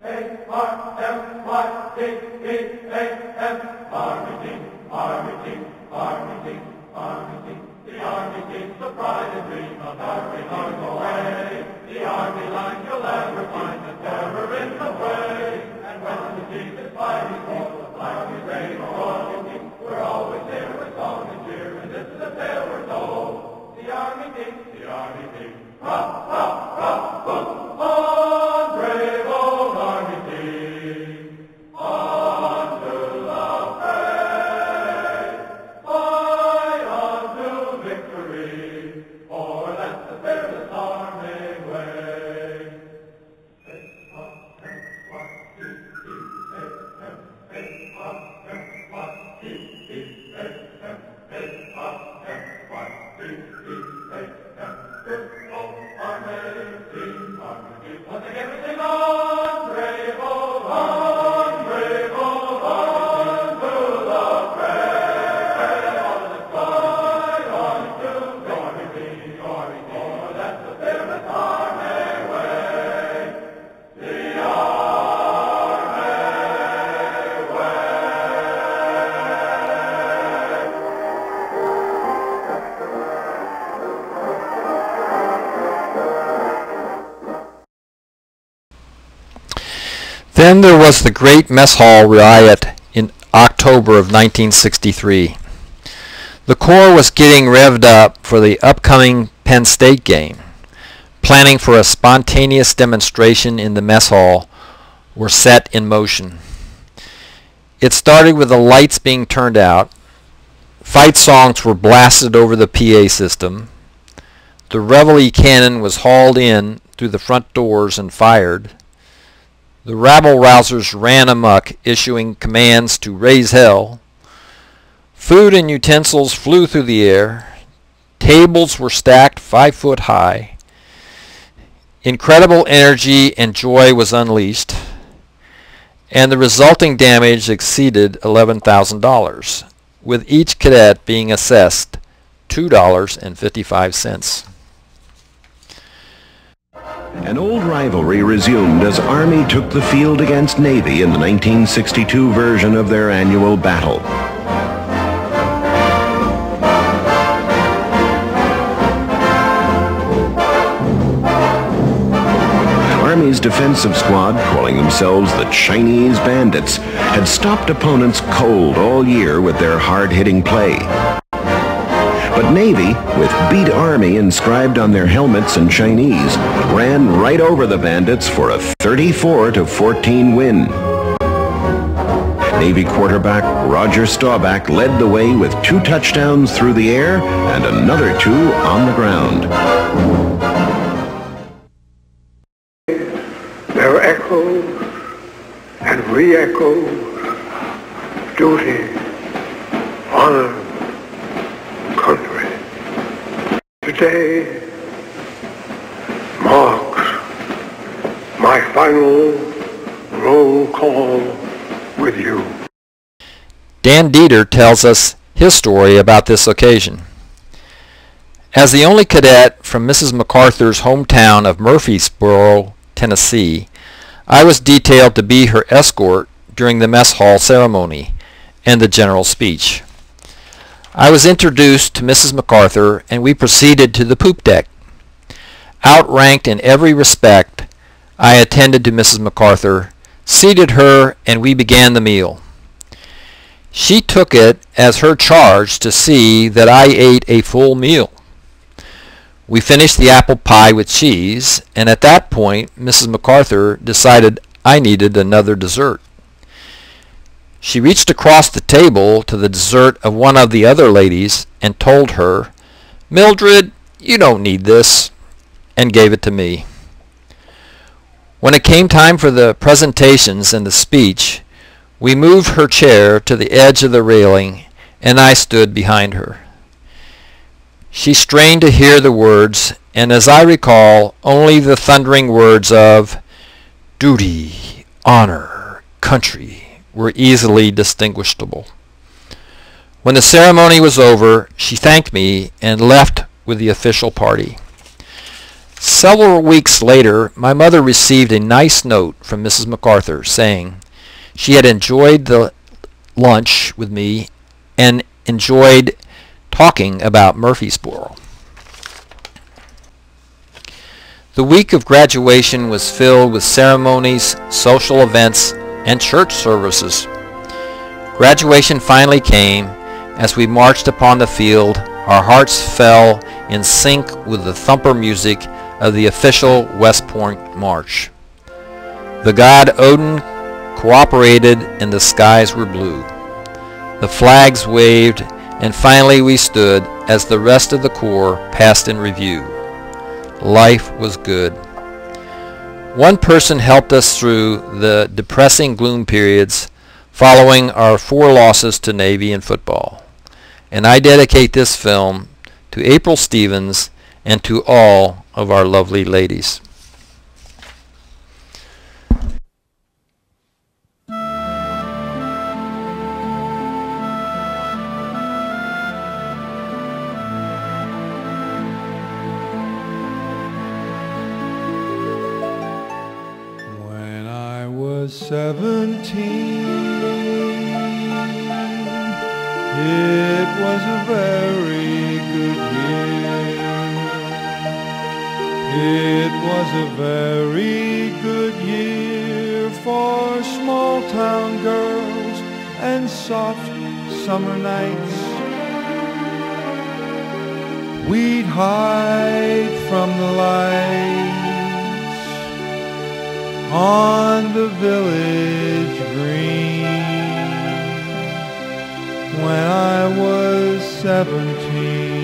A-R-M-Y-D-E-A-M, Army Team, Army Team, Army Team, Army Team. The Army Team's the pride and dream of every nautical way. The Army line you'll ever find the terror in the fray. And when the team is fighting for the flag we raise royalty, we're always there with song and cheer, and this is a tale we're told. The Army Team, the Army Team. Rock, rock, rock, boom, on brave old Army Team. On to the fray, fight on to victory, for that's the fearless Army way. Once again we sing on, brave old on, brave old on, to the fray. Fight on to victory, for that's the fearless Army way. The Army way. Then there was the great mess hall riot in October of 1963. The Corps was getting revved up for the upcoming Penn State game. Planning for a spontaneous demonstration in the mess hall were set in motion. It started with the lights being turned out. Fight songs were blasted over the PA system. The reveille cannon was hauled in through the front doors and fired. The rabble-rousers ran amok, issuing commands to raise hell. Food and utensils flew through the air. Tables were stacked 5 foot high. Incredible energy and joy was unleashed, and the resulting damage exceeded $11,000, with each cadet being assessed $2.55. An old rivalry resumed as Army took the field against Navy in the 1962 version of their annual battle. Army's defensive squad, calling themselves the Chinese Bandits, had stopped opponents cold all year with their hard-hitting play. But Navy, with Beat Army inscribed on their helmets in Chinese, ran right over the Bandits for a 34-14 win. Navy quarterback Roger Staubach led the way with 2 touchdowns through the air and another 2 on the ground. There echoes and re-echoes duty, honor, country. Today marks my final roll call with you. Dan Dieter tells us his story about this occasion. As the only cadet from Mrs. MacArthur's hometown of Murfreesboro, Tennessee, I was detailed to be her escort during the mess hall ceremony and the general speech. I was introduced to Mrs. MacArthur, and we proceeded to the poop deck. Outranked in every respect, I attended to Mrs. MacArthur, seated her, and we began the meal. She took it as her charge to see that I ate a full meal. We finished the apple pie with cheese, and at that point, Mrs. MacArthur decided I needed another dessert. She reached across the table to the dessert of one of the other ladies and told her, "Mildred, you don't need this," and gave it to me. When it came time for the presentations and the speech, we moved her chair to the edge of the railing, and I stood behind her. She strained to hear the words, and as I recall, only the thundering words of duty, honor, country were easily distinguishable. When the ceremony was over, she thanked me and left with the official party. Several weeks later, my mother received a nice note from Mrs. MacArthur saying she had enjoyed the lunch with me and enjoyed talking about Murfreesboro. The week of graduation was filled with ceremonies, social events, and church services. Graduation finally came. As we marched upon the field, our hearts fell in sync with the thumper music of the official West Point March. The god Odin cooperated and the skies were blue. The flags waved, and finally we stood as the rest of the corps passed in review. Life was good. One person helped us through the depressing gloom periods following our 4 losses to Navy in football. And I dedicate this film to April Stevens and to all of our lovely ladies. When I was 17, it was a very good year. It was a very good year for small town girls and soft summer nights. We'd hide from the lights on the village green. When I was 17,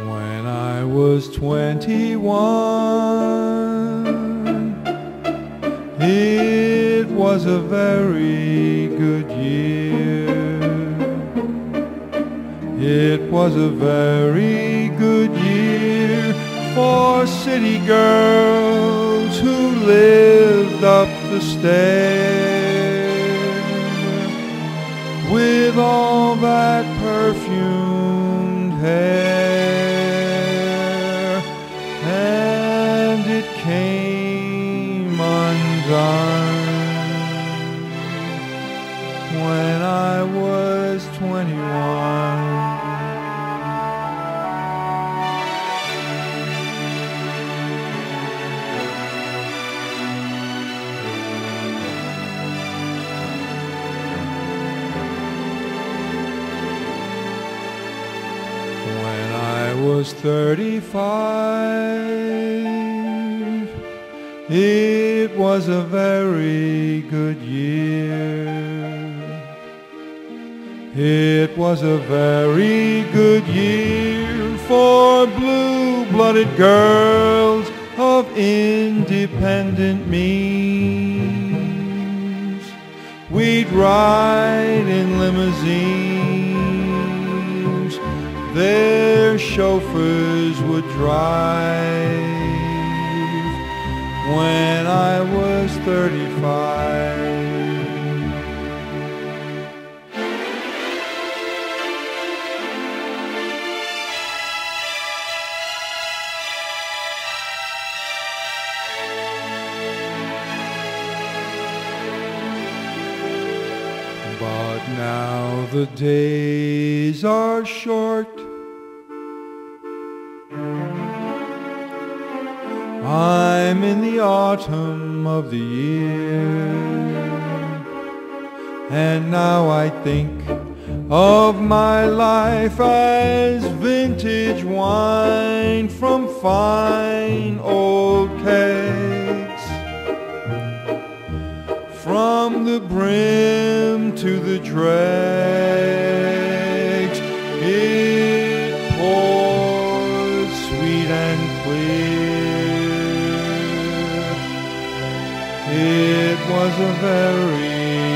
when I was 21, it was a very good year. It was a very good year for city girls who lived up the stair with all that perfumed hair, and it came undone when I was 21. When I was 35, it was a very good year. It was a very good year for blue-blooded girls of independent means. We'd ride in limousines, their chauffeurs would drive. When I was 35, but now the days are short. I'm in the autumn of the year, and now I think of my life as vintage wine from fine old kegs. From the brim to the dregs, it pours sweet and clear. It was a very